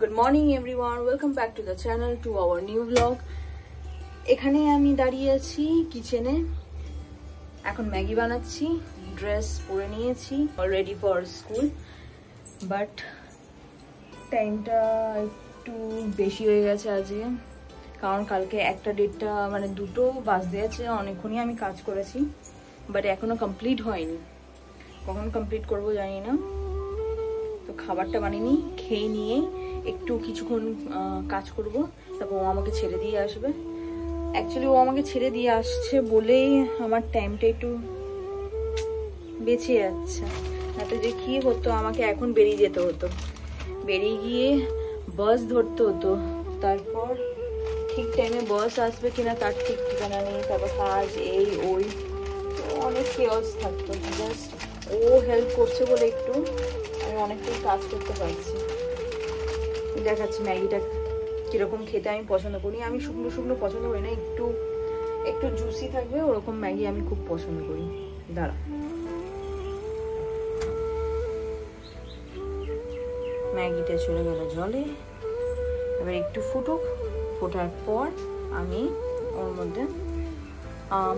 Good morning everyone, welcome back to the channel, to our new vlog. এখানে আমি দাঁড়িয়ে আছি কিচেনে, এখন ম্যাগি বানাচ্ছি, ড্রেস পরে নিয়েছি, অলরেডি ফর স্কুল, বাট টাইমটা একটু বেশি হয়ে গেছে আজকে, কারণ কালকে একটা ডেটটা মানে দুটো বাজতে আছে, অনেকক্ষণই আমি কাজ করেছি, বাট এখনো কমপ্লিট হয়নি, কখন কমপ্লিট করবো জানি না। তো খাবারটা বানিয়ে খেয়ে নিয়ে একটু কিছুক্ষণ কাজ করব, তারপর ও আমাকে ছেড়ে দিয়ে আসবে। অ্যাকচুয়ালি ও আমাকে ছেড়ে দিয়ে আসছে বলেই আমার টাইমটা একটু বেঁচে যাচ্ছে, তাতে যে কী হতো, আমাকে এখন বেরিয়ে যেতে হতো, বেরিয়ে গিয়ে বাস ধরতে হতো, তারপর ঠিক টাইমে বাস আসবে কিনা তার ঠিক ঠিকানা নেই, তারপর কাজ এই ওই, তো অনেক কেয়াস থাকতো। জাস্ট ও হেল্প করছে বলে একটু আমি অনেকটাই কাজ করতে পারছি। দেখাচ্ছি ম্যাগিটা কীরকম খেতে আমি পছন্দ করি। আমি শুকনো শুকনো পছন্দ করি না, একটু একটু জুসি থাকবে ওরকম ম্যাগি আমি খুব পছন্দ করি। দাঁড়া, ম্যাগিটা চলে গেল জলে, এবার একটু ফুটুক, ফোটার পর আমি ওর মধ্যে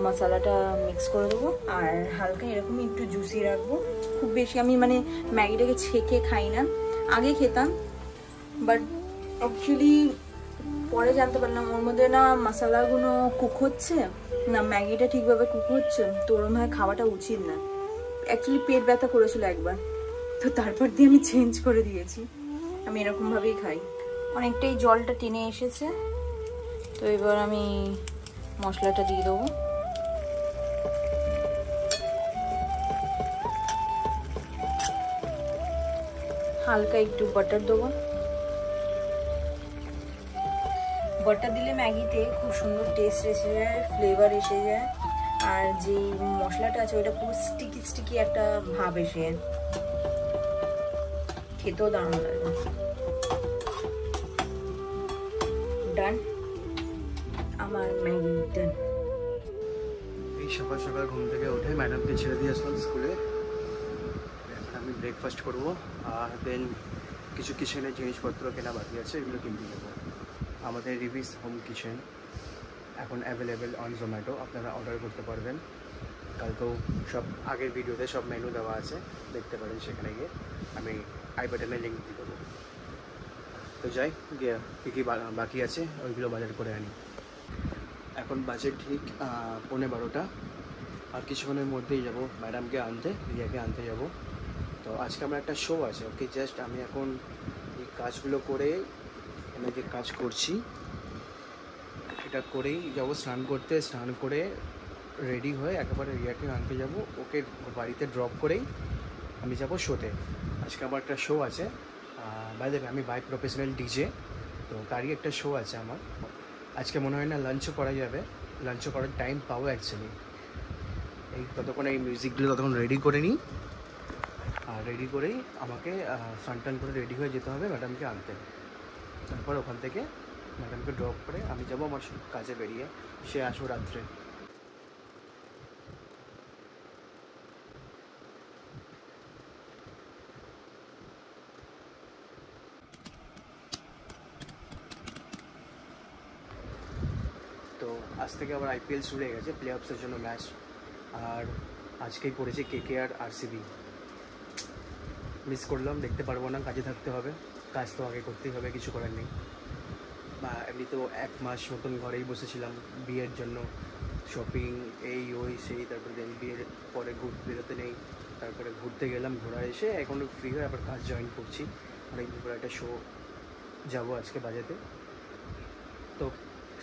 মশলাটা মিক্স করে দেবো, আর হালকা এরকম একটু জুসি রাখবো। খুব বেশি আমি মানে ম্যাগিটাকে ছেঁকে খাই না, আগে খেতাম, বাট অ্যাকচুয়ালি পরে জানতে পারলাম ওর মধ্যে না মশলাগুলো কুক হচ্ছে না, ম্যাগিটা ঠিকভাবে কুক হচ্ছে, তো ওরমভাবে খাওয়াটা উচিত না। অ্যাকচুয়ালি পেট ব্যথা করেছিল একবার, তো তারপর দিয়ে আমি চেঞ্জ করে দিয়েছি, আমি এরকমভাবেই খাই। অনেকটাই জলটা টেনে এসেছে, তো এবার আমি মশলাটা দিয়ে দেবো। হালকা একটু বাটার দেবো, বাটার দিলে ম্যাগিতে খুব সুন্দর টেস্ট এসে যায়, ফ্লেভার এসে যায়, আর যে মশলাটা আছে ওটা পুরো স্টিকি স্টিকি একটা ভাব এসে যায়, খেতেও দারুণ লাগে। ডান, আমার ম্যাগি ডান। এই সকাল সকাল ঘুম থেকে উঠে ম্যাডামকে ছেড়ে দিয়ে আসলাম স্কুলে, এখন আমি ব্রেকফাস্ট করবো, আর দেন কিছু কিচেনের জিনিসপত্র কেনা বাকি আছে, এগুলো কিনতে যাবো। আমাদের রিভিস হোম কিচেন এখন অ্যাভেলেবেল অন জোম্যাটো, আপনারা অর্ডার করতে পারবেন। কালকেও সব আগের ভিডিওতে সব মেনু দেওয়া আছে, দেখতে পারেন, সেখানে গিয়ে আমি আই বাটনে লিঙ্ক দিয়ে দেবো। তো যাই গিয়ে কী কী বাকি আছে ওইগুলো বাজার করে আনি। এখন বাজে ঠিক 11:15, আর কিছুক্ষণের মধ্যেই যাব ম্যাডামকে আনতে, রিয়াকে আনতে যাব। তো আজকে আমার একটা শো আছে, ওকে জাস্ট আমি এখন এই কাজগুলো করে, এখানে যে কাজ করছি এটা করেই যাব স্নান করতে, স্নান করে রেডি হয়ে একেবারে রিয়াকে আনতে যাব, ওকে বাড়িতে ড্রপ করেই আমি যাব শোতে। আজকে আমার একটা শো আছে, বাই দ্য ওয়ে আমি বাই প্রফেশনাল ডিজে, তো তারই একটা শো আছে আমার। আজকে মনে হয় না লাঞ্চও করা যাবে, লাঞ্চও করার টাইম পাবো অ্যাকচুয়ালি। এই ততক্ষণ এই মিউজিকগুলো ততক্ষণ রেডি করে নিই, আর রেডি করেই আমাকে স্নান করে রেডি হয়ে যেতে হবে ম্যাডামকে আনতে। তারপর ওখান থেকে ম্যাডামকে ড্রপ করে আমি যাবো আমার কাজে বেরিয়ে, সে আসবো রাত্রে। তো আজ থেকে আবার IPL শুরু হয়ে গেছে, প্লে অফসের জন্য ম্যাচ, আর আজকেই পড়েছে KKR RCB। মিস করলাম, দেখতে পারবো না, কাজে থাকতে হবে, কাজ তো আগে করতেই হবে, কিছু করার নেই। বা এমনি তো 1 মাস মতন ঘরেই বসেছিলাম বিয়ের জন্য, শপিং এই ওই সেই, তারপরে বিয়ের পরে বেরোতে নেই, তারপরে ঘুরতে গেলাম, ঘোরা এসে এখন ফ্রি হয়ে আবার কাজ জয়েন করছি। অনেকদিন পরে একটা শো যাবো আজকে বাজাতে, তো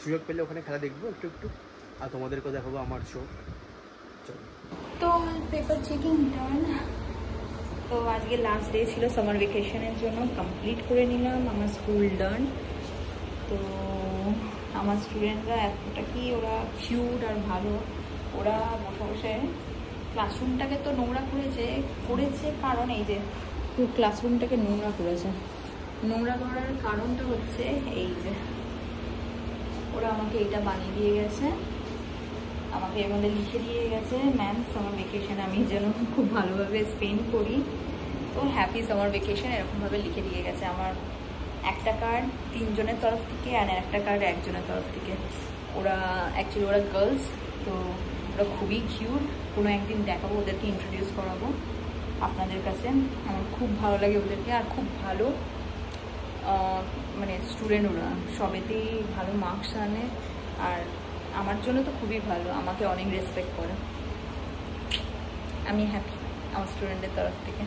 সুযোগ পেলে ওখানে খেলা দেখবো একটু একটু, আর তোমাদেরকেও দেখাবো আমার শো। চলো। তো পেপার চেকিং ডান, তো আজকে লাস্ট ডে ছিল সামার ভ্যাকেশনের জন্য, কমপ্লিট করে নিলাম আমার স্কুল ডান। তো আমার স্টুডেন্টরা এতটা কি ওরা কিউট আর ভালো, ওরা বসে বসে ক্লাসরুমটাকে তো নোংরা করেছে, কারণ এই যে ক্লাসরুমটাকে নোংরা করেছে। নোংরা করার কারণটা হচ্ছে এই যে ওরা আমাকে এটা বানিয়ে দিয়ে গেছে, আমাকে এর মধ্যে লিখে দিয়ে গেছে, ম্যাম সামার ভ্যাকেশন আমি যেন খুব ভালোভাবে স্পেন্ড করি, তো হ্যাপি সামার ভ্যাকেশন এরকমভাবে লিখে দিয়ে গেছে। আমার একটা কার্ড 3 জনের তরফ থেকে আর একটা কার্ড 1 জনের তরফ থেকে। ওরা অ্যাকচুয়ালি ওরা গার্লস, তো ওরা খুবই কিউট। কোনো একদিন দেখাবো, ওদেরকে ইন্ট্রোডিউস করাবো আপনাদের কাছে। আমার খুব ভালো লাগে ওদেরকে, আর খুব ভালো মানে স্টুডেন্ট। ওরা সবেতেই ভালো মার্কস আনে, আর আমার জন্য তো খুবই ভালো, আমাকে অনেক রেসপেক্ট করে। আমি হ্যাপি আমার স্টুডেন্টের তরফ থেকে।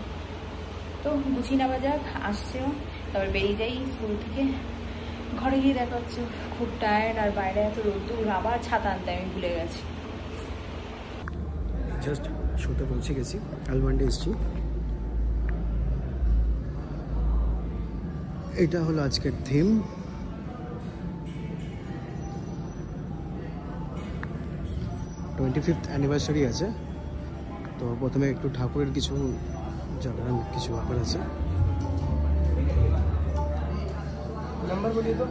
তো গুছিয়ে নেওয়া যাক, আসছেও, তারপর বেরিয়ে যাই স্কুল থেকে। ঘরে গিয়ে দেখা হচ্ছে। খুব টায়ার্ড, আর বাইরে এত রোদ্দুর, আবার ছাতা আনতে আমি ভুলে গেছি। জাস্ট শোতে পৌঁছে গেছি, আলমান্ডে এসেছি। এটা হলো আজকের থিম। 25th অ্যানিভার্সারি আছে, তো প্রথমে একটু ঠাকুরের কিছু জানার কিছু ব্যাপার আছে। নাম্বার বলিয়ে তো।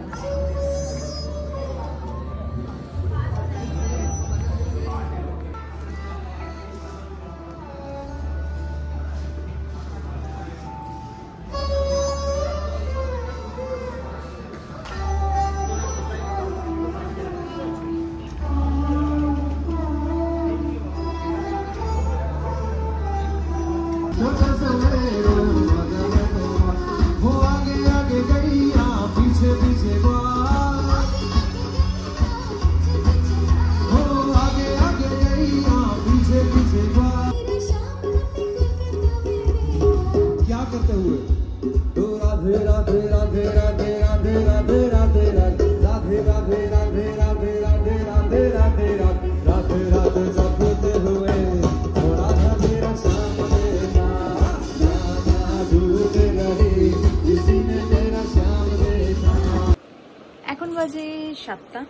এখন বাজে 7টা,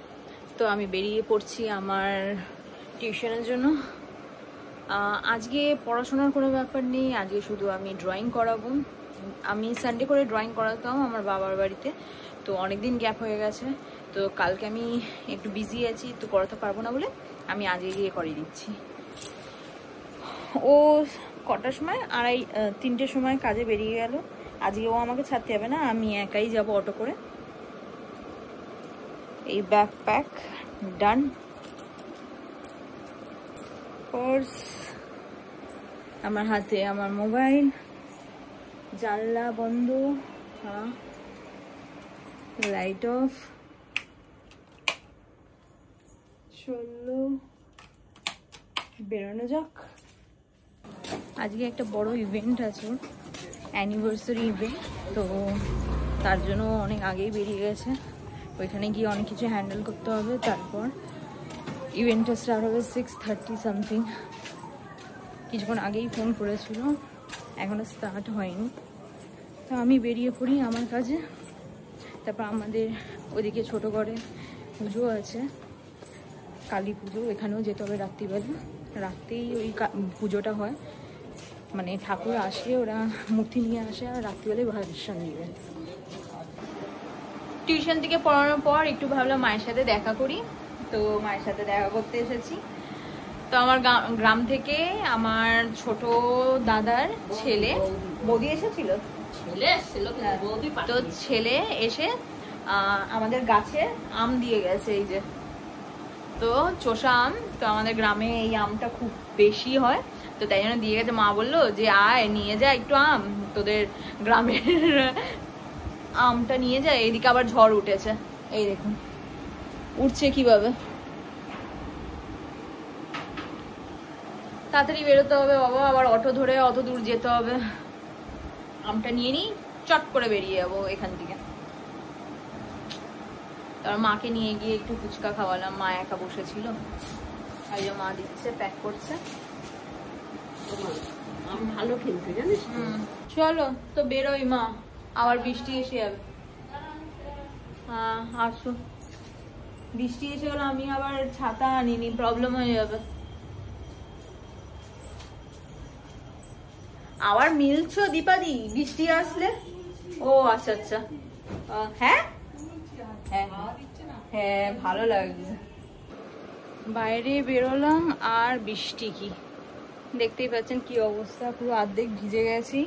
তো আমি বেরিয়ে পড়ছি আমার টিউশনের জন্য। আজকে পড়াশোনার কোনো ব্যাপার নেই, আজকে শুধু আমি ড্রয়িং করাবো। আমি সানডে করে ড্রয়িং করাতাম আমার বাবার বাড়িতে, তো অনেকদিন গ্যাপ হয়ে গেছে, তো কালকে আমি একটু বিজি আছি, তো করাতে পারবো না বলে আমি আজকে গিয়ে করিয়ে দিচ্ছি। ও কটার সময় 3টের সময় কাজে বেরিয়ে গেল। আজকে ও আমাকে ছাড়তে হবে না, আমি একাই যাব অটো করে। এই ব্যাকপ্যাক ডান, পার্স আমার হাতে, আমার মোবাইল, জানলা বন্ধ, হ্যাঁ, লাইট অফ। চলো বেরোনো যাক। আজকে একটা বড় ইভেন্ট আছে, অ্যানিভার্সারি ইভেন্ট, তো তার জন্য অনেক আগেই বেরিয়ে গেছে। ওইখানে গিয়ে অনেক কিছু হ্যান্ডেল করতে হবে, তারপর ইভেন্টটা স্টার্ট হবে 6:30 সামথিং। কিছুক্ষণ আগেই ফোন করেছিল, এখনো স্টার্ট হয়নি। তো আমি বেরিয়ে পড়ি আমার কাজে। তারপর আমাদের ওইদিকে ছোট করে পুজো আছে, কালী পুজো, এখানেও যেতে হবে রাত্রিবেলা। রাত্রেই ওই পুজোটা হয়, মানে ঠাকুর আসে, ওরা মূর্তি নিয়ে আসে, আর রাত্রিবেলায় ভাষণ দিবে। টিউশন থেকে পড়ানোর পর একটু ভাবলাম মায়ের সাথে দেখা করি, তো মায়ের সাথে দেখা করতে এসেছি। তো আমার গ্রাম থেকে আমার ছোট দাদার ছেলে, বৌদি এসেছিল, তো ছেলে এসে আমাদের গাছে আম দিয়ে গেছে, এই যে, তো চোষা আম। তো আমাদের গ্রামে এই আমটা খুব বেশি হয়, তো তাই জন্য দিয়ে গেছে। মা বললো যে আয় নিয়ে যা একটু আম, তোদের গ্রামের আমটা নিয়ে যায়। এইদিকে আবার ঝড় উঠেছে, এই দেখুন উঠছে কিভাবে। তাড়াতাড়ি বেরোতে হবে বাবা, আবার অটো ধরে অত দূর যেতে হবে। আমটা নিয়ে নিই, চট করে বেরিয়ে যাবো এখান থেকে। তারপর মাকে নিয়ে গিয়ে একটু ফুচকা খাওয়ালাম, মা একা বসেছিল, আর মা দিচ্ছে, প্যাক করছে। ভালো খেলতে জানিস। চলো তো বেরোই মা, আবার বৃষ্টি এসে যাবে। হ্যাঁ আসো, বৃষ্টি এসে গেলে আমি আবার ছাতা আনিনি, প্রবলেম হয়ে যাবে। আবার মিলছো দীপাদি বৃষ্টি আসলে? ও আচ্ছা আচ্ছা, হ্যাঁ হ্যাঁ হ্যাঁ ভালো লাগছে। বাইরে বেরোলাম, আর বৃষ্টি কি দেখতেই পাচ্ছেন কি অবস্থা, পুরো অর্ধেক ভিজে গেছি।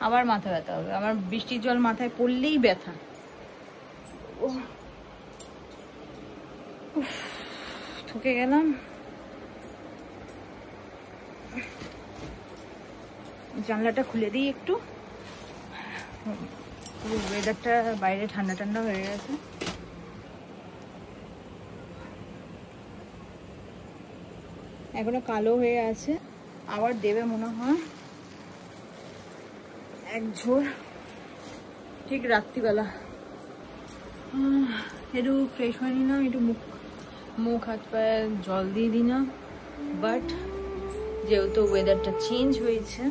আবার মাথা ব্যথা হবে। আমার বৃষ্টির জল মাথায় পড়লেই ব্যথা। ঠকে গেলাম। জানলাটা খুলে দিই একটু, ওয়েদারটা বাইরে ঠান্ডা ঠান্ডা হয়ে গেছে। এখনো কালো হয়ে আছে, আবার দেবে মনে হয় এক ঝোর ঠিক রাত্রিবেলা। একটু ফ্রেশ হয়ে নিলাম, একটু মুখ হাত পায়ে জল দিয়ে দিলাম। বাট যেহেতু ওয়েদারটা চেঞ্জ হয়েছে,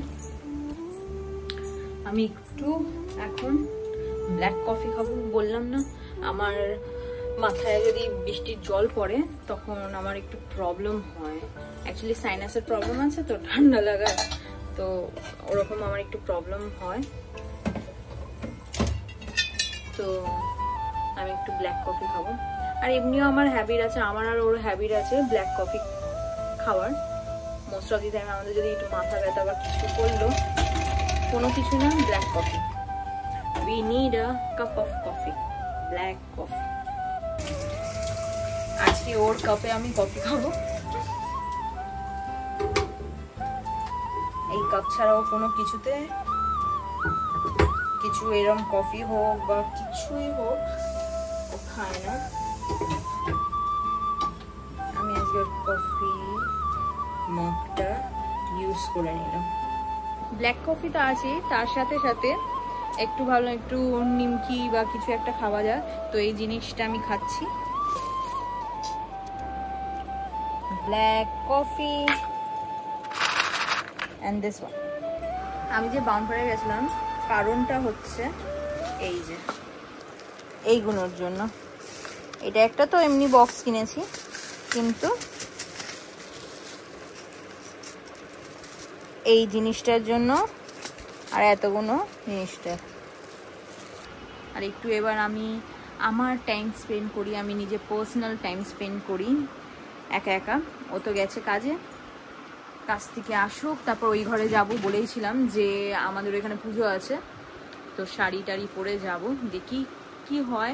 আমি একটু এখন ব্ল্যাক কফি খাবো। বললাম না আমার মাথায় যদি বৃষ্টির জল পড়ে তখন আমার একটু প্রবলেম হয়। অ্যাকচুয়ালি সাইনাসের প্রবলেম আছে তো, ঠান্ডা লাগার, তো ওরকম আমার একটু প্রবলেম হয়। তো আমি একটু ব্ল্যাক কফি খাবো। আর এমনিও আমার হ্যাবিট আছে, আমার আর ওর হ্যাবিট আছে ব্ল্যাক কফি খাওয়ার। মোস্ট অফ দি টাইম আমাদের যদি একটু মাথা ব্যথা বা কিছু করলো, কোনো কিছু না, black coffee. We need a cup of coffee, black coffee. আজকে ওর কাপে আমি কফি খাবো। এই কাপ ছাড়াও কোনো কিছুতে কিছু এরকম কফি হোক বা কিছুই হোক ও খায় না। আমি আজকে কফি মগটা ইউজ করে নিলাম। ব্ল্যাক কফি তো আছে, তার সাথে সাথে একটু ভালো একটু নিমকি বা কিছু একটা খাওয়া যায়, তো এই জিনিসটা আমি খাচ্ছি। Black coffee and this one. আমি যে বাউন্ডারে গেছিলাম কারণটা হচ্ছে এই যে এইগুলোর জন্য। এটা একটা তো এমনি বক্স কিনেছি, কিন্তু এই জিনিসটার জন্য আর এতগুলো জিনিসটা। আর একটু এবার আমি আমার টাইম স্পেন্ড করি, আমি নিজে পার্সোনাল টাইম স্পেন্ড করি একা একা। ও তো গেছে কাজে, কাজ থেকে আসুক তারপর ওই ঘরে যাব। বলেইছিলাম যে আমাদের এখানে পুজো আছে, তো শাড়ি টাড়ি পরে যাব, দেখি কি হয়।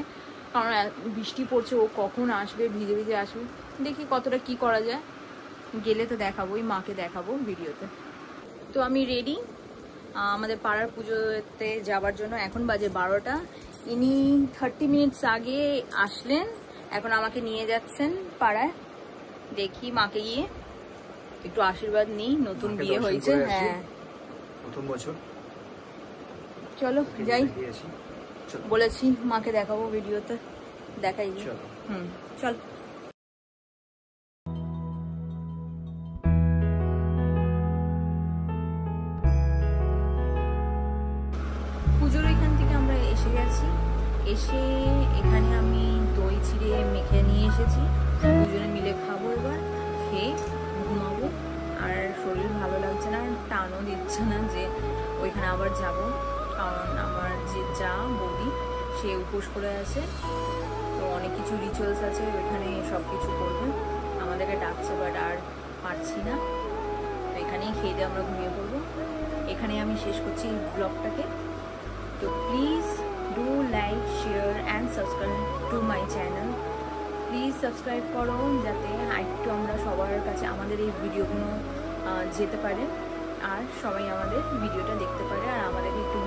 কারণ বৃষ্টি পড়ছে, ও কখন আসবে, ভিজে ভিজে আসবে, দেখি কতটা কি করা যায়। গেলে তো দেখাবোই, মাকে দেখাবো ভিডিওতে। তো আমি রেডি আমাদের পাড়ার পুজোতে যাবার জন্য। এখন বাজে 12টা। ইনি 30 মিনিটস আগে আসলেন, এখন আমাকে নিয়ে যাচ্ছেন পাড়ায়। দেখি মাকে গিয়ে একটু আশীর্বাদ নিই, নতুন বিয়ে হয়েছে। হ্যাঁ, প্রথম বছর। চলো যাই, বলেছি মাকে দেখাবো ভিডিওতে, দেখাই গিয়ে। চল। পুজোর এখান থেকে আমরা এসে গেছি। এসে এখানে আমি দই চিড়ে মেখে নিয়ে এসেছি, দুজনে মিলে খাবো। এবার খেয়ে ঘুমাবো। আর শরীর ভালো লাগছে না, টানও দিচ্ছে না যে ওইখানে আবার যাব। কারণ আমার যে যা বৌদি সে উপোস করে আছে, তো অনেক কিছু রিচুয়ালস আছে ওইখানে, সব কিছু করবে। আমাদেরকে ডাকছে, বাট আর পারছি না। তো এখানেই খেয়ে দিয়ে আমরা ঘুমিয়ে পড়বো। এখানে আমি শেষ করছি ব্লগটাকে। তো please do like, share and subscribe to my channel. Please subscribe করো যাতে একটু আমরা সবার কাছে আমাদের এই ভিডিওগুলো যেতে পারে, আর সবাই আমাদের ভিডিওটা দেখতে পারে, আর আমাদেরকে একটু